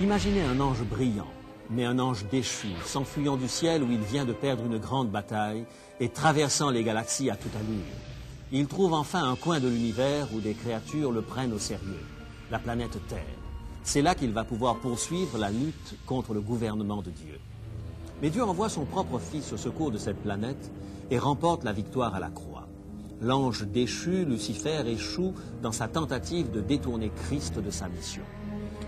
Imaginez un ange brillant, mais un ange déchu, s'enfuyant du ciel où il vient de perdre une grande bataille et traversant les galaxies à toute allure. Il trouve enfin un coin de l'univers où des créatures le prennent au sérieux, la planète Terre. C'est là qu'il va pouvoir poursuivre la lutte contre le gouvernement de Dieu. Mais Dieu envoie son propre Fils au secours de cette planète et remporte la victoire à la croix. L'ange déchu, Lucifer, échoue dans sa tentative de détourner Christ de sa mission.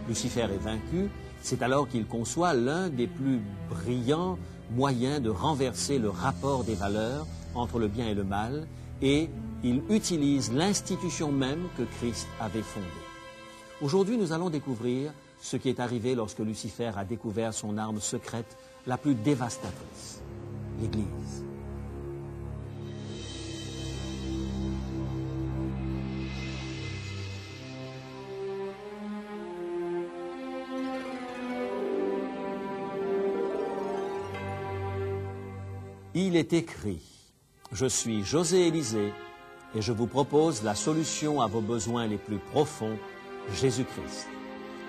Lucifer est vaincu, c'est alors qu'il conçoit l'un des plus brillants moyens de renverser le rapport des valeurs entre le bien et le mal, et il utilise l'institution même que Christ avait fondée. Aujourd'hui, nous allons découvrir ce qui est arrivé lorsque Lucifer a découvert son arme secrète la plus dévastatrice, l'Église. Il est écrit, je suis José Élysée et je vous propose la solution à vos besoins les plus profonds, Jésus-Christ.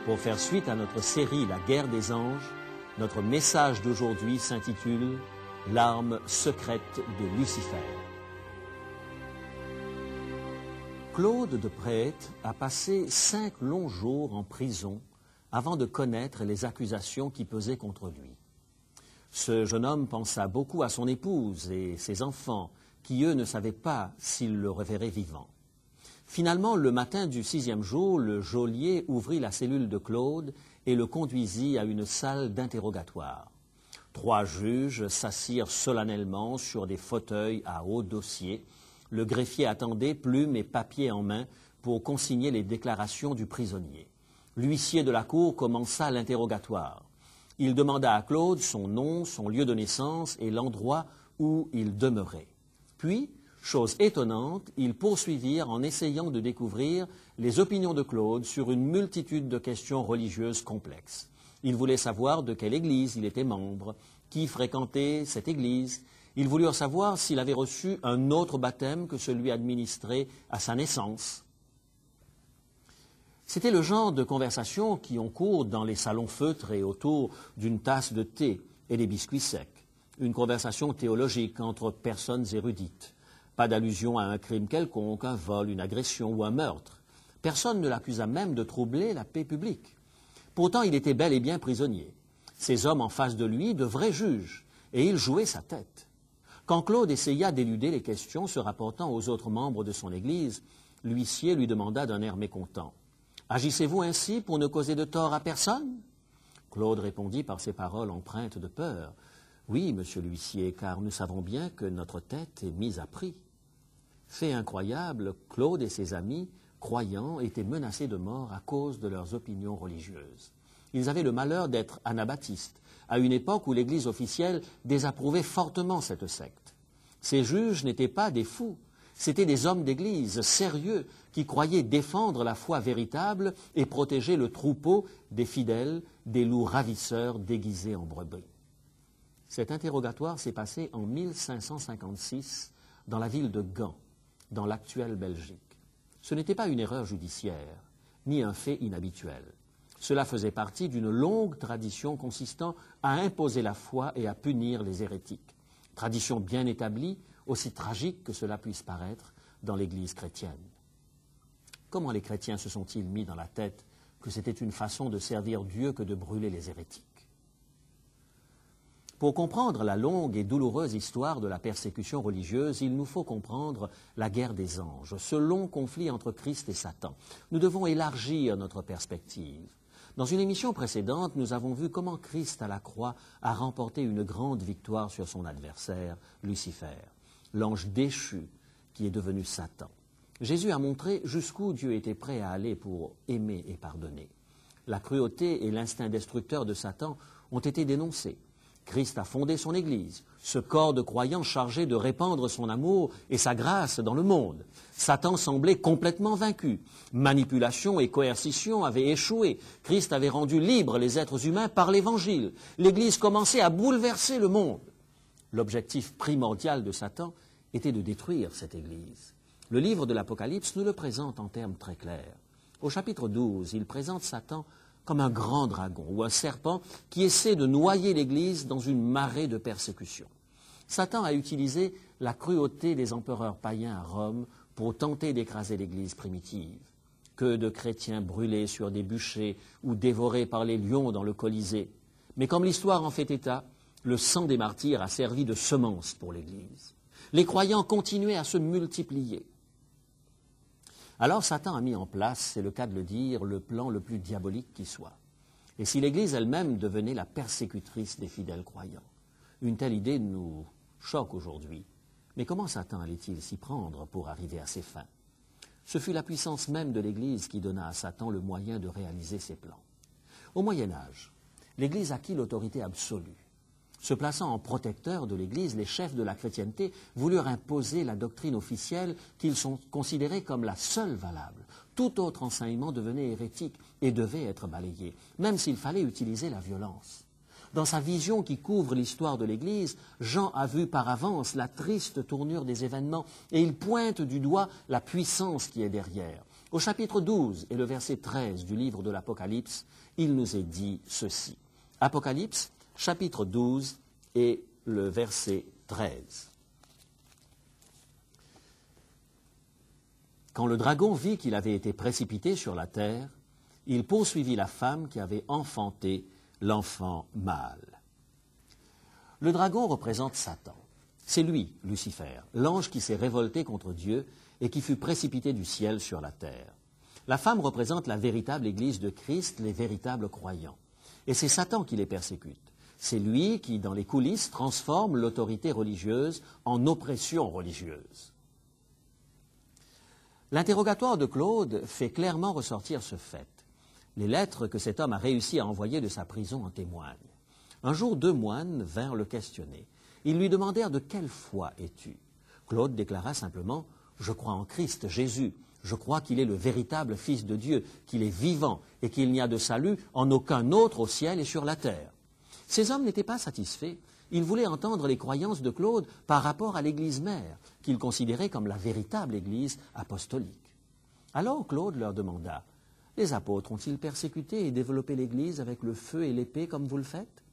Pour faire suite à notre série La guerre des anges, notre message d'aujourd'hui s'intitule L'arme secrète de Lucifer. Claude de Praete a passé 5 longs jours en prison avant de connaître les accusations qui pesaient contre lui. Ce jeune homme pensa beaucoup à son épouse et ses enfants, qui eux ne savaient pas s'ils le reverraient vivant. Finalement, le matin du 6e jour, le geôlier ouvrit la cellule de Claude et le conduisit à une salle d'interrogatoire. 3 juges s'assirent solennellement sur des fauteuils à haut dossier. Le greffier attendait, plume et papier en main, pour consigner les déclarations du prisonnier. L'huissier de la cour commença l'interrogatoire. Il demanda à Claude son nom, son lieu de naissance et l'endroit où il demeurait. Puis, chose étonnante, ils poursuivirent en essayant de découvrir les opinions de Claude sur une multitude de questions religieuses complexes. Ils voulaient savoir de quelle église il était membre, qui fréquentait cette église. Ils voulurent savoir s'il avait reçu un autre baptême que celui administré à sa naissance. C'était le genre de conversation qui ont cours dans les salons feutrés autour d'une tasse de thé et des biscuits secs. Une conversation théologique entre personnes érudites. Pas d'allusion à un crime quelconque, un vol, une agression ou un meurtre. Personne ne l'accusa même de troubler la paix publique. Pourtant, il était bel et bien prisonnier. Ces hommes en face de lui, de vrais juges, et il jouait sa tête. Quand Claude essaya d'éluder les questions se rapportant aux autres membres de son Église, l'huissier lui demanda d'un air mécontent. « Agissez-vous ainsi pour ne causer de tort à personne ?» Claude répondit par ces paroles empreintes de peur. « Oui, monsieur l'huissier, car nous savons bien que notre tête est mise à prix. » Fait incroyable, Claude et ses amis, croyants, étaient menacés de mort à cause de leurs opinions religieuses. Ils avaient le malheur d'être anabaptistes, à une époque où l'Église officielle désapprouvait fortement cette secte. Ces juges n'étaient pas des fous. C'étaient des hommes d'Église sérieux qui croyaient défendre la foi véritable et protéger le troupeau des fidèles, des loups ravisseurs déguisés en brebis. Cet interrogatoire s'est passé en 1556 dans la ville de Gand, dans l'actuelle Belgique. Ce n'était pas une erreur judiciaire, ni un fait inhabituel. Cela faisait partie d'une longue tradition consistant à imposer la foi et à punir les hérétiques. Tradition bien établie, aussi tragique que cela puisse paraître dans l'Église chrétienne. Comment les chrétiens se sont-ils mis dans la tête que c'était une façon de servir Dieu que de brûler les hérétiques? Pour comprendre la longue et douloureuse histoire de la persécution religieuse, il nous faut comprendre la guerre des anges, ce long conflit entre Christ et Satan. Nous devons élargir notre perspective. Dans une émission précédente, nous avons vu comment Christ à la croix a remporté une grande victoire sur son adversaire, Lucifer, l'ange déchu qui est devenu Satan. Jésus a montré jusqu'où Dieu était prêt à aller pour aimer et pardonner. La cruauté et l'instinct destructeur de Satan ont été dénoncés. Christ a fondé son Église, ce corps de croyants chargé de répandre son amour et sa grâce dans le monde. Satan semblait complètement vaincu. Manipulation et coercition avaient échoué. Christ avait rendu libres les êtres humains par l'Évangile. L'Église commençait à bouleverser le monde. L'objectif primordial de Satan était de détruire cette Église. Le livre de l'Apocalypse nous le présente en termes très clairs. Au chapitre 12, il présente Satan comme un grand dragon ou un serpent qui essaie de noyer l'Église dans une marée de persécution. Satan a utilisé la cruauté des empereurs païens à Rome pour tenter d'écraser l'Église primitive. Que de chrétiens brûlés sur des bûchers ou dévorés par les lions dans le Colisée. Mais comme l'histoire en fait état, le sang des martyrs a servi de semence pour l'Église. Les croyants continuaient à se multiplier. Alors Satan a mis en place, c'est le cas de le dire, le plan le plus diabolique qui soit. Et si l'Église elle-même devenait la persécutrice des fidèles croyants? Une telle idée nous choque aujourd'hui. Mais comment Satan allait-il s'y prendre pour arriver à ses fins? Ce fut la puissance même de l'Église qui donna à Satan le moyen de réaliser ses plans. Au Moyen Âge, l'Église acquit l'autorité absolue. Se plaçant en protecteur de l'Église, les chefs de la chrétienté voulurent imposer la doctrine officielle qu'ils sont considérés comme la seule valable. Tout autre enseignement devenait hérétique et devait être balayé, même s'il fallait utiliser la violence. Dans sa vision qui couvre l'histoire de l'Église, Jean a vu par avance la triste tournure des événements et il pointe du doigt la puissance qui est derrière. Au chapitre 12 et le verset 13 du livre de l'Apocalypse, il nous est dit ceci. Apocalypse, chapitre 12 et le verset 13. Quand le dragon vit qu'il avait été précipité sur la terre, il poursuivit la femme qui avait enfanté l'enfant mâle. Le dragon représente Satan. C'est lui, Lucifer, l'ange qui s'est révolté contre Dieu et qui fut précipité du ciel sur la terre. La femme représente la véritable Église de Christ, les véritables croyants. Et c'est Satan qui les persécute. C'est lui qui, dans les coulisses, transforme l'autorité religieuse en oppression religieuse. L'interrogatoire de Claude fait clairement ressortir ce fait. Les lettres que cet homme a réussi à envoyer de sa prison en témoignent. Un jour, 2 moines vinrent le questionner. Ils lui demandèrent « De quelle foi es-tu » Claude déclara simplement « Je crois en Christ Jésus. Je crois qu'il est le véritable Fils de Dieu, qu'il est vivant et qu'il n'y a de salut en aucun autre au ciel et sur la terre. » Ces hommes n'étaient pas satisfaits. Ils voulaient entendre les croyances de Claude par rapport à l'Église mère, qu'ils considéraient comme la véritable Église apostolique. Alors Claude leur demanda « Les apôtres ont-ils persécuté et développé l'Église avec le feu et l'épée comme vous le faites ?»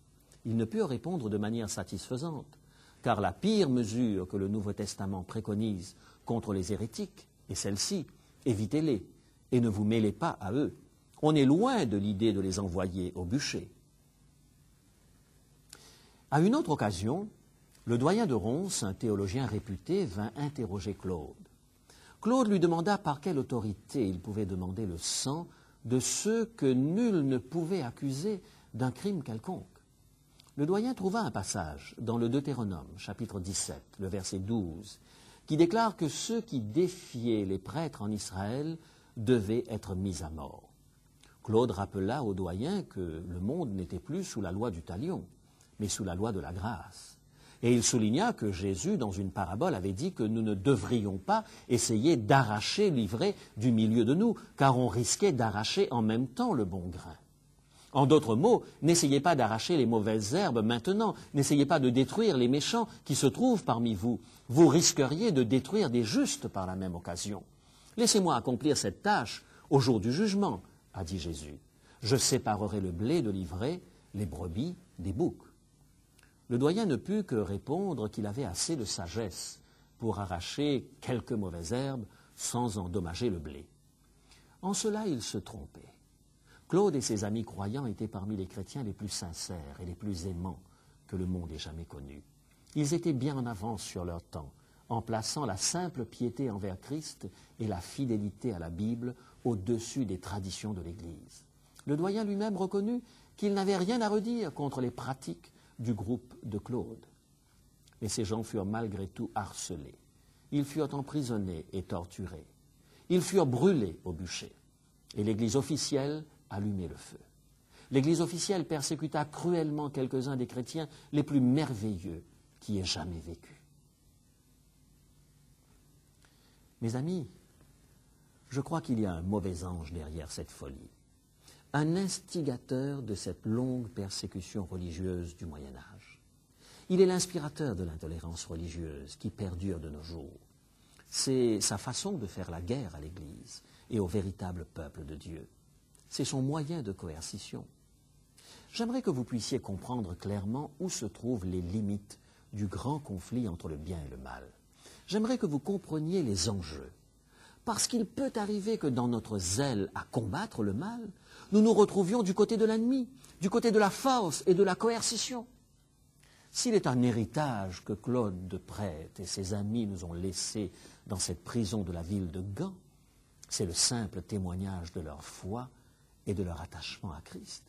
Ils ne purent répondre de manière satisfaisante, car la pire mesure que le Nouveau Testament préconise contre les hérétiques est celle-ci, évitez-les et ne vous mêlez pas à eux. On est loin de l'idée de les envoyer au bûcher. À une autre occasion, le doyen de Reims, un théologien réputé, vint interroger Claude. Claude lui demanda par quelle autorité il pouvait demander le sang de ceux que nul ne pouvait accuser d'un crime quelconque. Le doyen trouva un passage dans le Deutéronome, chapitre 17, le verset 12, qui déclare que ceux qui défiaient les prêtres en Israël devaient être mis à mort. Claude rappela au doyen que le monde n'était plus sous la loi du talion, mais sous la loi de la grâce. Et il souligna que Jésus, dans une parabole, avait dit que nous ne devrions pas essayer d'arracher l'ivraie du milieu de nous, car on risquait d'arracher en même temps le bon grain. En d'autres mots, n'essayez pas d'arracher les mauvaises herbes maintenant, n'essayez pas de détruire les méchants qui se trouvent parmi vous. Vous risqueriez de détruire des justes par la même occasion. Laissez-moi accomplir cette tâche au jour du jugement, a dit Jésus. Je séparerai le blé de l'ivraie, les brebis des boucs. Le doyen ne put que répondre qu'il avait assez de sagesse pour arracher quelques mauvaises herbes sans endommager le blé. En cela, il se trompait. Claude et ses amis croyants étaient parmi les chrétiens les plus sincères et les plus aimants que le monde ait jamais connus. Ils étaient bien en avance sur leur temps, en plaçant la simple piété envers Christ et la fidélité à la Bible au-dessus des traditions de l'Église. Le doyen lui-même reconnut qu'il n'avait rien à redire contre les pratiques du groupe de Claude. Mais ces gens furent malgré tout harcelés. Ils furent emprisonnés et torturés. Ils furent brûlés au bûcher. Et l'Église officielle allumait le feu. L'Église officielle persécuta cruellement quelques-uns des chrétiens les plus merveilleux qui aient jamais vécu. Mes amis, je crois qu'il y a un mauvais ange derrière cette folie. Un instigateur de cette longue persécution religieuse du Moyen Âge. Il est l'inspirateur de l'intolérance religieuse qui perdure de nos jours. C'est sa façon de faire la guerre à l'Église et au véritable peuple de Dieu. c'est son moyen de coercition. J'aimerais que vous puissiez comprendre clairement où se trouvent les limites du grand conflit entre le bien et le mal. J'aimerais que vous compreniez les enjeux. Parce qu'il peut arriver que dans notre zèle à combattre le mal, nous nous retrouvions du côté de l'ennemi, du côté de la force et de la coercition. S'il est un héritage que Claude de Prête et ses amis nous ont laissé dans cette prison de la ville de Gand, c'est le simple témoignage de leur foi et de leur attachement à Christ.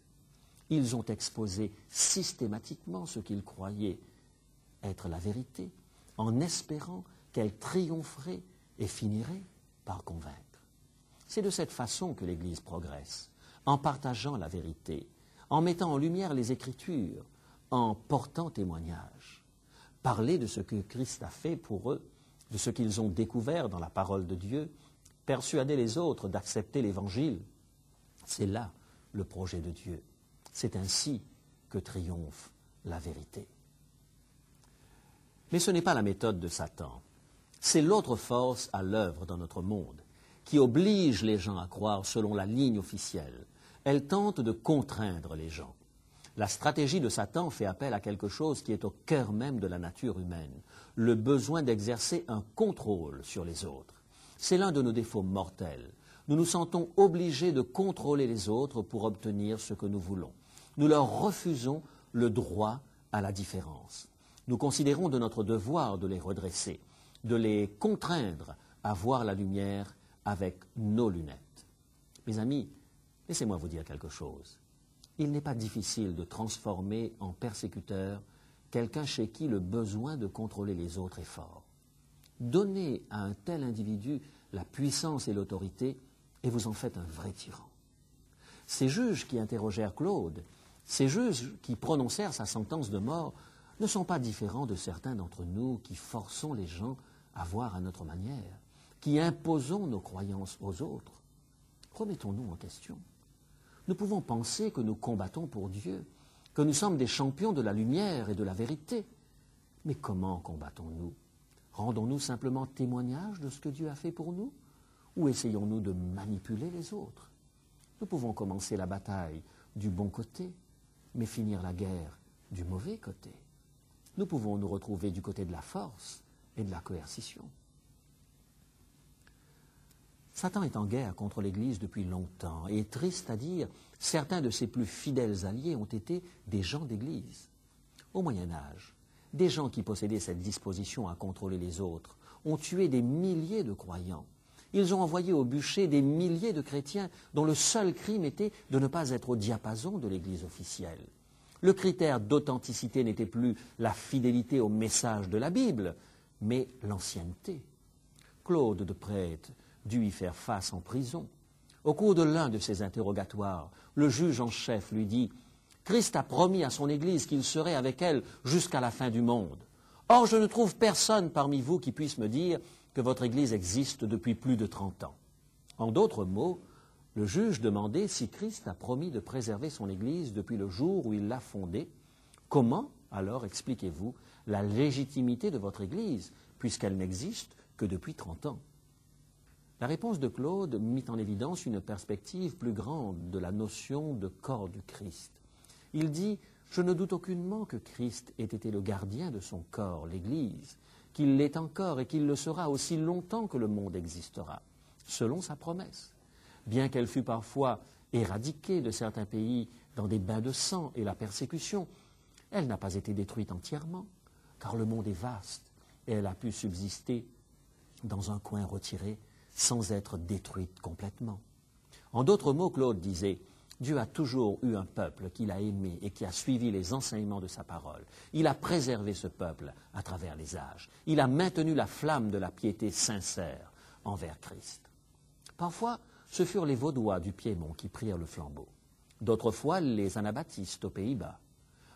Ils ont exposé systématiquement ce qu'ils croyaient être la vérité, en espérant qu'elle triompherait et finirait par convaincre. C'est de cette façon que l'Église progresse, en partageant la vérité, en mettant en lumière les Écritures, en portant témoignage. Parler de ce que Christ a fait pour eux, de ce qu'ils ont découvert dans la parole de Dieu, persuader les autres d'accepter l'Évangile, c'est là le projet de Dieu. C'est ainsi que triomphe la vérité. Mais ce n'est pas la méthode de Satan. C'est l'autre force à l'œuvre dans notre monde, qui oblige les gens à croire selon la ligne officielle. Elle tente de contraindre les gens. La stratégie de Satan fait appel à quelque chose qui est au cœur même de la nature humaine, le besoin d'exercer un contrôle sur les autres. C'est l'un de nos défauts mortels. Nous nous sentons obligés de contrôler les autres pour obtenir ce que nous voulons. Nous leur refusons le droit à la différence. Nous considérons de notre devoir de les redresser, de les contraindre à voir la lumière avec nos lunettes. Mes amis, laissez-moi vous dire quelque chose. Il n'est pas difficile de transformer en persécuteur quelqu'un chez qui le besoin de contrôler les autres est fort. Donnez à un tel individu la puissance et l'autorité et vous en faites un vrai tyran. Ces juges qui interrogèrent Claude, ces juges qui prononcèrent sa sentence de mort, ne sont pas différents de certains d'entre nous qui forçons les gens à voir à notre manière, qui imposons nos croyances aux autres. Remettons-nous en question. Nous pouvons penser que nous combattons pour Dieu, que nous sommes des champions de la lumière et de la vérité. Mais comment combattons-nous? Rendons-nous simplement témoignage de ce que Dieu a fait pour nous? Ou essayons-nous de manipuler les autres? Nous pouvons commencer la bataille du bon côté, mais finir la guerre du mauvais côté. Nous pouvons nous retrouver du côté de la force et de la coercition. Satan est en guerre contre l'Église depuis longtemps et, triste à dire, certains de ses plus fidèles alliés ont été des gens d'Église. Au Moyen Âge, des gens qui possédaient cette disposition à contrôler les autres ont tué des milliers de croyants. Ils ont envoyé au bûcher des milliers de chrétiens dont le seul crime était de ne pas être au diapason de l'Église officielle. Le critère d'authenticité n'était plus la fidélité au message de la Bible, mais l'ancienneté. Claude de Prête dut y faire face en prison. Au cours de l'un de ses interrogatoires, le juge en chef lui dit « Christ a promis à son Église qu'il serait avec elle jusqu'à la fin du monde. Or, je ne trouve personne parmi vous qui puisse me dire que votre Église existe depuis plus de 30 ans. » En d'autres mots, le juge demandait si Christ a promis de préserver son Église depuis le jour où il l'a fondée. Comment, alors, expliquez-vous la légitimité de votre Église, puisqu'elle n'existe que depuis 30 ans? La réponse de Claude mit en évidence une perspective plus grande de la notion de corps du Christ. Il dit « Je ne doute aucunement que Christ ait été le gardien de son corps, l'Église, qu'il l'est encore et qu'il le sera aussi longtemps que le monde existera, selon sa promesse. Bien qu'elle fût parfois éradiquée de certains pays dans des bains de sang et la persécution, elle n'a pas été détruite entièrement, car le monde est vaste et elle a pu subsister dans un coin retiré sans être détruite complètement. » En d'autres mots, Claude disait « Dieu a toujours eu un peuple qu'il a aimé et qui a suivi les enseignements de sa parole. Il a préservé ce peuple à travers les âges. Il a maintenu la flamme de la piété sincère envers Christ. » Parfois, ce furent les Vaudois du Piémont qui prirent le flambeau. D'autres fois, les Anabaptistes aux Pays-Bas.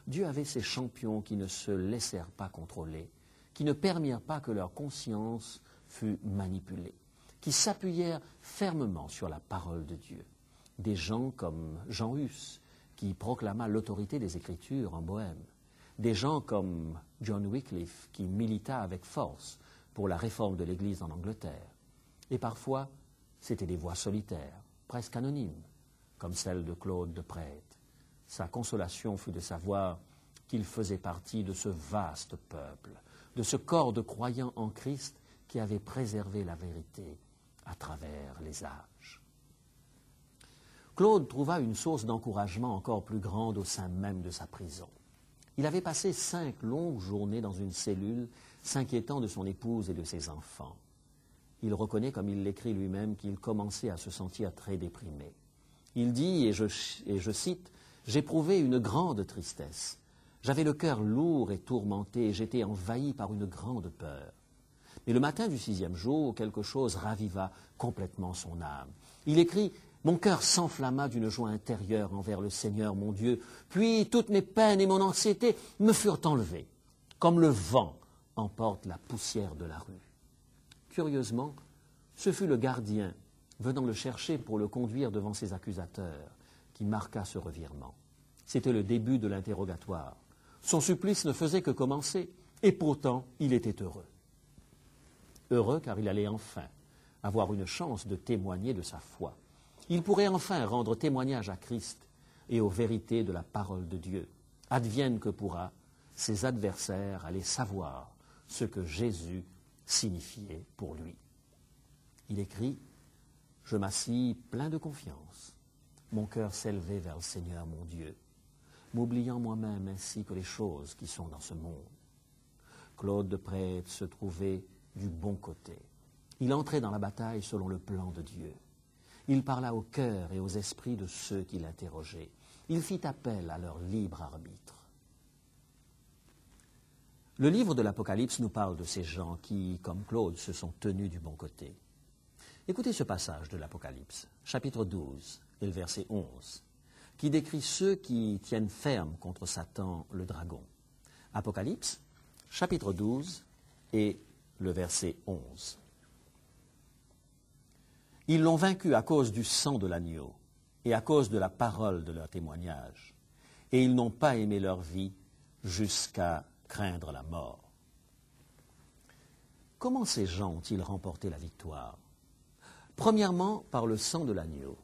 Dieu avait ces champions qui ne se laissèrent pas contrôler, qui ne permirent pas que leur conscience fût manipulée, qui s'appuyèrent fermement sur la parole de Dieu. Des gens comme Jean Hus, qui proclama l'autorité des Écritures en Bohême. Des gens comme John Wycliffe, qui milita avec force pour la réforme de l'Église en Angleterre. Et parfois, c'étaient des voix solitaires, presque anonymes, comme celle de Claude de Prête. Sa consolation fut de savoir qu'il faisait partie de ce vaste peuple, de ce corps de croyants en Christ qui avait préservé la vérité à travers les âges. Claude trouva une source d'encouragement encore plus grande au sein même de sa prison. Il avait passé 5 longues journées dans une cellule, s'inquiétant de son épouse et de ses enfants. Il reconnaît, comme il l'écrit lui-même, qu'il commençait à se sentir très déprimé. Il dit, et je cite, « J'éprouvais une grande tristesse. J'avais le cœur lourd et tourmenté, et j'étais envahi par une grande peur. Mais le matin du 6e jour, quelque chose raviva complètement son âme. Il écrit « Mon cœur s'enflamma d'une joie intérieure envers le Seigneur, mon Dieu. Puis toutes mes peines et mon anxiété me furent enlevées, comme le vent emporte la poussière de la rue. » Curieusement, ce fut le gardien venant le chercher pour le conduire devant ses accusateurs qui marqua ce revirement. C'était le début de l'interrogatoire. Son supplice ne faisait que commencer, et pourtant il était heureux. Heureux car il allait enfin avoir une chance de témoigner de sa foi. Il pourrait enfin rendre témoignage à Christ et aux vérités de la parole de Dieu. Advienne que pourra, ses adversaires allaient savoir ce que Jésus signifiait pour lui. Il écrit « Je m'assis plein de confiance. Mon cœur s'élevait vers le Seigneur mon Dieu, m'oubliant moi-même ainsi que les choses qui sont dans ce monde. » Claude de Prête se trouvait du bon côté. Il entrait dans la bataille selon le plan de Dieu. Il parla au cœur et aux esprits de ceux qui l'interrogeaient. Il fit appel à leur libre arbitre. Le livre de l'Apocalypse nous parle de ces gens qui, comme Claude, se sont tenus du bon côté. Écoutez ce passage de l'Apocalypse, chapitre 12 et le verset 11, qui décrit ceux qui tiennent ferme contre Satan, le dragon. Apocalypse, chapitre 12 et le verset 11. Ils l'ont vaincu à cause du sang de l'agneau et à cause de la parole de leur témoignage, et ils n'ont pas aimé leur vie jusqu'à craindre la mort. Comment ces gens ont-ils remporté la victoire? Premièrement, par le sang de l'agneau,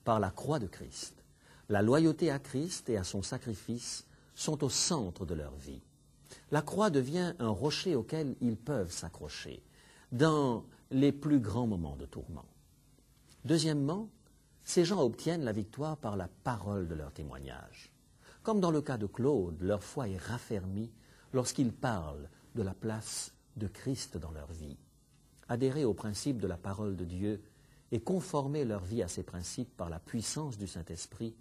par la croix de Christ. La loyauté à Christ et à son sacrifice sont au centre de leur vie. La croix devient un rocher auquel ils peuvent s'accrocher dans les plus grands moments de tourment. Deuxièmement, ces gens obtiennent la victoire par la parole de leur témoignage. Comme dans le cas de Claude, leur foi est raffermie lorsqu'ils parlent de la place de Christ dans leur vie. Adhérer aux principes de la parole de Dieu et conformer leur vie à ces principes par la puissance du Saint-Esprit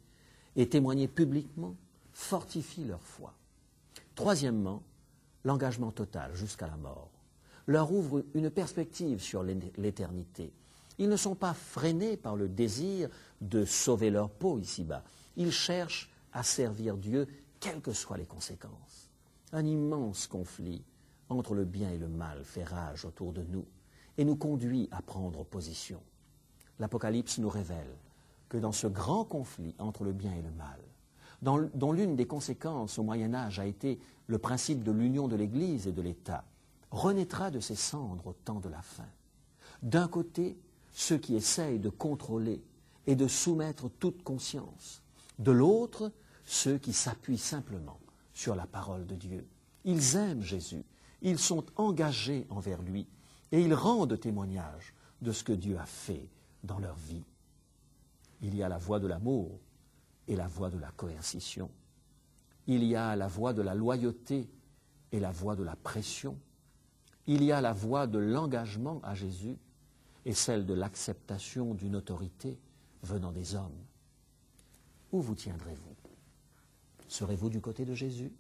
et témoigner publiquement fortifie leur foi. Troisièmement, l'engagement total jusqu'à la mort leur ouvre une perspective sur l'éternité. Ils ne sont pas freinés par le désir de sauver leur peau ici-bas. Ils cherchent à servir Dieu, quelles que soient les conséquences. Un immense conflit entre le bien et le mal fait rage autour de nous et nous conduit à prendre position. L'Apocalypse nous révèle que dans ce grand conflit entre le bien et le mal, dont l'une des conséquences au Moyen-Âge a été le principe de l'union de l'Église et de l'État, renaîtra de ses cendres au temps de la fin. D'un côté, ceux qui essayent de contrôler et de soumettre toute conscience. De l'autre, ceux qui s'appuient simplement sur la parole de Dieu. Ils aiment Jésus, ils sont engagés envers lui et ils rendent témoignage de ce que Dieu a fait dans leur vie. Il y a la voie de l'amour et la voie de la coercition. Il y a la voie de la loyauté et la voie de la pression. Il y a la voie de l'engagement à Jésus et celle de l'acceptation d'une autorité venant des hommes. Où vous tiendrez-vous? Serez-vous du côté de Jésus?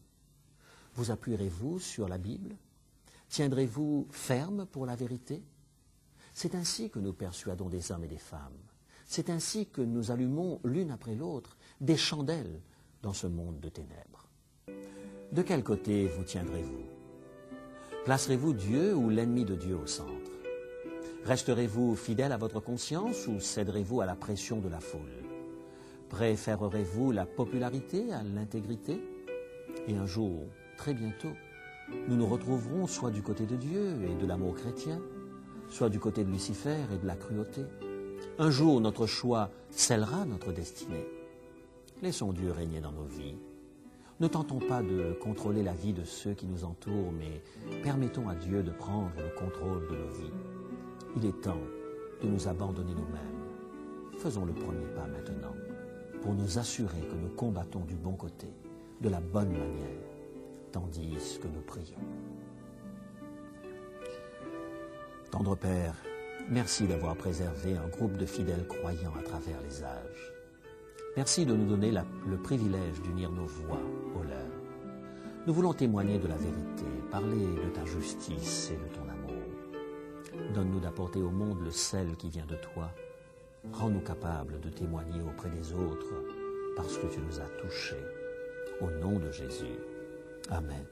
Vous appuierez-vous sur la Bible? Tiendrez-vous ferme pour la vérité? C'est ainsi que nous persuadons des hommes et des femmes. C'est ainsi que nous allumons l'une après l'autre des chandelles dans ce monde de ténèbres. De quel côté vous tiendrez-vous? Placerez-vous Dieu ou l'ennemi de Dieu au centre? Resterez-vous fidèle à votre conscience ou céderez-vous à la pression de la foule? Préférerez-vous la popularité à l'intégrité? Et un jour, très bientôt, nous nous retrouverons soit du côté de Dieu et de l'amour chrétien, soit du côté de Lucifer et de la cruauté. Un jour, notre choix scellera notre destinée. Laissons Dieu régner dans nos vies. Ne tentons pas de contrôler la vie de ceux qui nous entourent, mais permettons à Dieu de prendre le contrôle de nos vies. Il est temps de nous abandonner nous-mêmes. Faisons le premier pas maintenant pour nous assurer que nous combattons du bon côté, de la bonne manière, tandis que nous prions. Tendre Père, merci d'avoir préservé un groupe de fidèles croyants à travers les âges. Merci de nous donner le privilège d'unir nos voix aux leurs. Nous voulons témoigner de la vérité, parler de ta justice et de ton amour. Donne-nous d'apporter au monde le sel qui vient de toi. Rends-nous capables de témoigner auprès des autres parce que tu nous as touchés. Au nom de Jésus. Amen.